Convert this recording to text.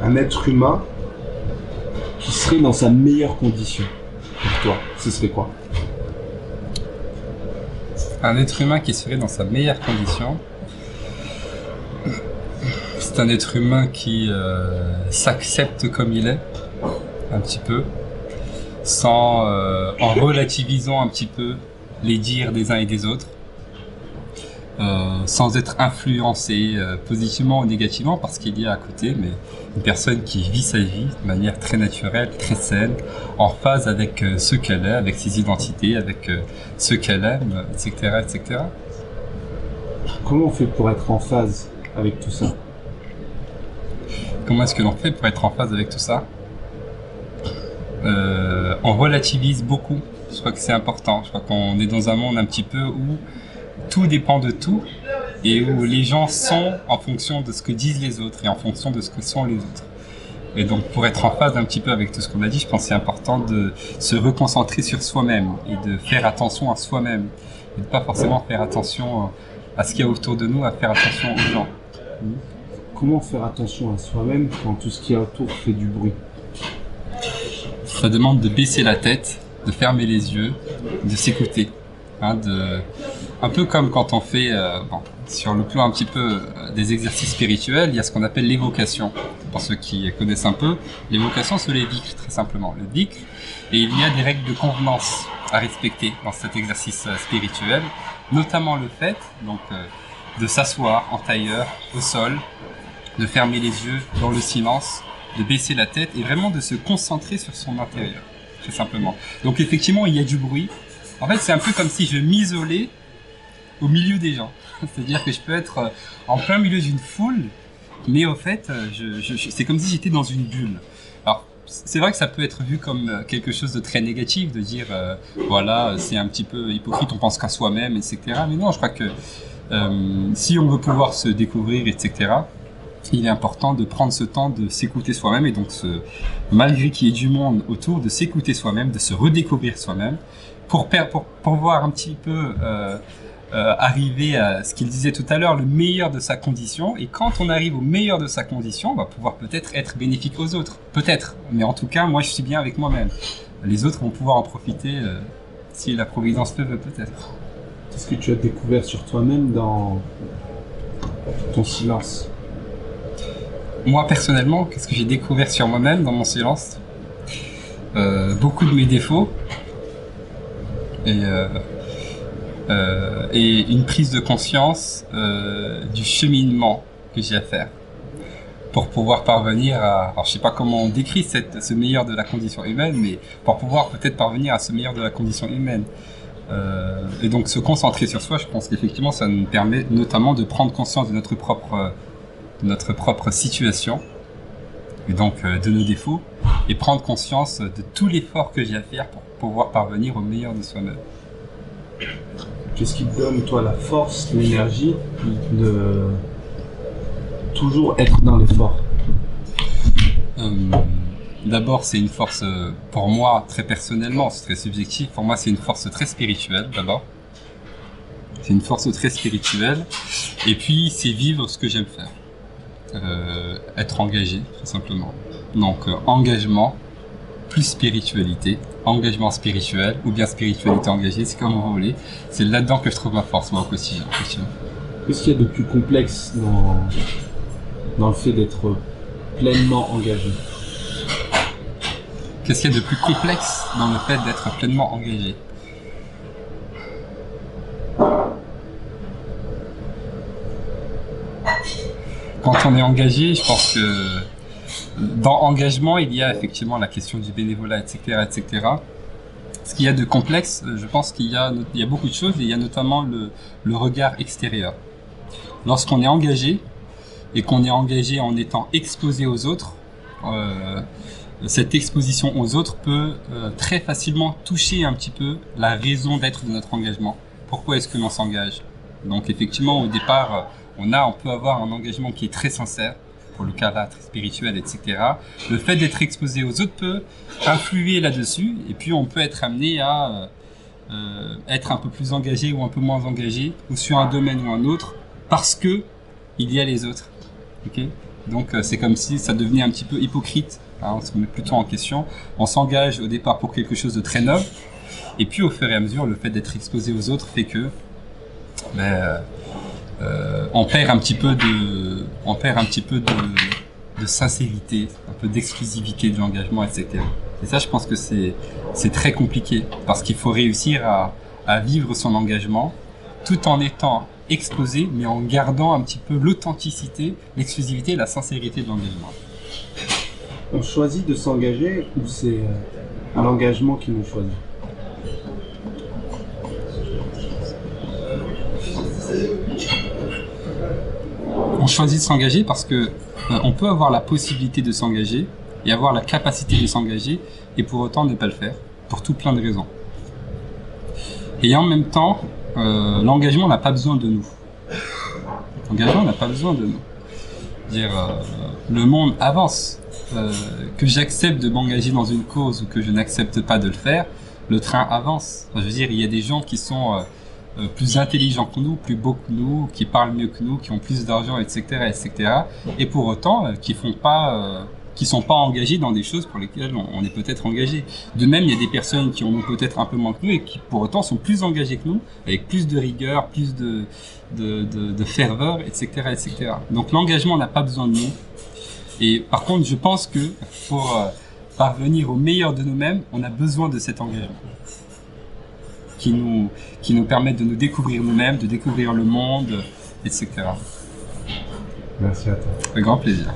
un être humain qui serait dans sa meilleure condition pour toi, ce serait quoi? Un être humain qui serait dans sa meilleure condition, c'est un être humain qui s'accepte comme il est, un petit peu, sans en relativisant un petit peu les dires des uns et des autres, sans être influencé positivement ou négativement par ce qu'il y a à côté, mais une personne qui vit sa vie de manière très naturelle, très saine, en phase avec ce qu'elle est, avec ses identités, avec ce qu'elle aime, etc., etc. Comment on fait pour être en phase avec tout ça? Comment est-ce que l'on fait pour être en phase avec tout ça? On relativise beaucoup. Je crois que c'est important. Je crois qu'on est dans un monde un petit peu où tout dépend de tout et où les gens sont en fonction de ce que disent les autres et en fonction de ce que sont les autres. Et donc, pour être en phase un petit peu avec tout ce qu'on a dit, je pense que c'est important de se reconcentrer sur soi-même et de faire attention à soi-même. Et de pas forcément faire attention à ce qu'il y a autour de nous, à faire attention aux gens. Comment faire attention à soi-même quand tout ce qui est autour fait du bruit? Ça demande de baisser la tête, de fermer les yeux, de s'écouter. Un peu comme quand on fait, sur le plan un petit peu des exercices spirituels, il y a ce qu'on appelle l'évocation. Pour ceux qui connaissent un peu, l'évocation c'est les dhikr, très simplement. Le dhikr, et il y a des règles de convenance à respecter dans cet exercice spirituel, notamment le fait de s'asseoir en tailleur, au sol, de fermer les yeux dans le silence, de baisser la tête et vraiment de se concentrer sur son intérieur, très simplement. Donc effectivement, il y a du bruit. En fait, c'est un peu comme si je m'isolais au milieu des gens. C'est-à-dire que je peux être en plein milieu d'une foule, mais au fait, c'est comme si j'étais dans une bulle. Alors, c'est vrai que ça peut être vu comme quelque chose de très négatif, de dire, voilà, c'est un petit peu hypocrite, on pense qu'à soi-même, etc. Mais non, je crois que si on veut pouvoir se découvrir, etc., il est important de prendre ce temps de s'écouter soi-même et donc malgré qu'il y ait du monde autour, de s'écouter soi-même, de se redécouvrir soi-même pour voir un petit peu arriver à ce qu'il disait tout à l'heure, le meilleur de sa condition. Et quand on arrive au meilleur de sa condition, on va pouvoir peut-être être bénéfique aux autres. Peut-être. Mais en tout cas, moi, je suis bien avec moi-même. Les autres vont pouvoir en profiter si la providence le veut, peut-être. Qu'est-ce que tu as découvert sur toi-même dans ton silence? Moi, personnellement, qu'est-ce que j'ai découvert sur moi-même dans mon silence? Beaucoup de mes défauts et une prise de conscience du cheminement que j'ai à faire pour pouvoir parvenir à... Alors, je sais pas comment on décrit ce meilleur de la condition humaine, mais pour pouvoir peut-être parvenir à ce meilleur de la condition humaine. Et donc, se concentrer sur soi, je pense qu'effectivement, ça nous permet notamment de prendre conscience de notre propre situation et donc de nos défauts et prendre conscience de tout l'effort que j'ai à faire pour pouvoir parvenir au meilleur de soi-même. Qu'est-ce qui te donne, toi, la force, l'énergie de toujours être dans l'effort? D'abord, c'est une force, pour moi, très personnellement, c'est très subjectif, pour moi c'est une force très spirituelle d'abord. C'est une force très spirituelle et puis c'est vivre ce que j'aime faire. Être engagé, tout simplement. Donc engagement plus spiritualité, engagement spirituel ou bien spiritualité engagée, c'est comme vous voulez. C'est là-dedans que je trouve ma force, moi, au quotidien. Qu'est-ce qu'il y a de plus complexe dans le fait d'être pleinement engagé? Qu'est-ce qu'il y a de plus complexe dans le fait d'être pleinement engagé? Quand on est engagé, je pense que dans engagement, il y a effectivement la question du bénévolat, etc., etc. Ce qu'il y a de complexe, je pense qu'il y a beaucoup de choses et il y a notamment le regard extérieur. Lorsqu'on est engagé et qu'on est engagé en étant exposé aux autres, cette exposition aux autres peut très facilement toucher un petit peu la raison d'être de notre engagement. Pourquoi est-ce que l'on s'engage? Donc effectivement, au départ, on peut avoir un engagement qui est très sincère, pour le cas là, très spirituel, etc. Le fait d'être exposé aux autres peut influer là-dessus, et puis on peut être amené à être un peu plus engagé ou un peu moins engagé, ou sur un domaine ou un autre, parce que il y a les autres. Okay. Donc c'est comme si ça devenait un petit peu hypocrite, hein, on se remet plutôt en question. On s'engage au départ pour quelque chose de très noble, et puis au fur et à mesure, le fait d'être exposé aux autres fait que on perd un petit peu de sincérité, un peu d'exclusivité de l'engagement, etc. Et ça, je pense que c'est très compliqué, parce qu'il faut réussir à vivre son engagement tout en étant exposé, mais en gardant un petit peu l'authenticité, l'exclusivité et la sincérité de l'engagement. On choisit de s'engager ou c'est l'engagement qui nous choisit? On choisit de s'engager parce que on peut avoir la possibilité de s'engager et avoir la capacité de s'engager et pour autant ne pas le faire, pour tout plein de raisons. Et en même temps, l'engagement n'a pas besoin de nous. L'engagement n'a pas besoin de nous. Le monde avance. Que j'accepte de m'engager dans une cause ou que je n'accepte pas de le faire, le train avance. Enfin, je veux dire, il y a des gens qui sont plus intelligents que nous, plus beaux que nous, qui parlent mieux que nous, qui ont plus d'argent, etc., etc. Et pour autant, qui sont pas engagés dans des choses pour lesquelles on est peut-être engagé. De même, il y a des personnes qui en ont peut-être un peu moins que nous et qui pour autant sont plus engagées que nous, avec plus de rigueur, plus de ferveur, etc., etc. Donc l'engagement n'a pas besoin de nous. Et par contre, je pense que pour parvenir au meilleur de nous-mêmes, on a besoin de cet engagement qui nous permet de nous découvrir nous-mêmes, de découvrir le monde, etc. Merci à toi. Avec grand plaisir.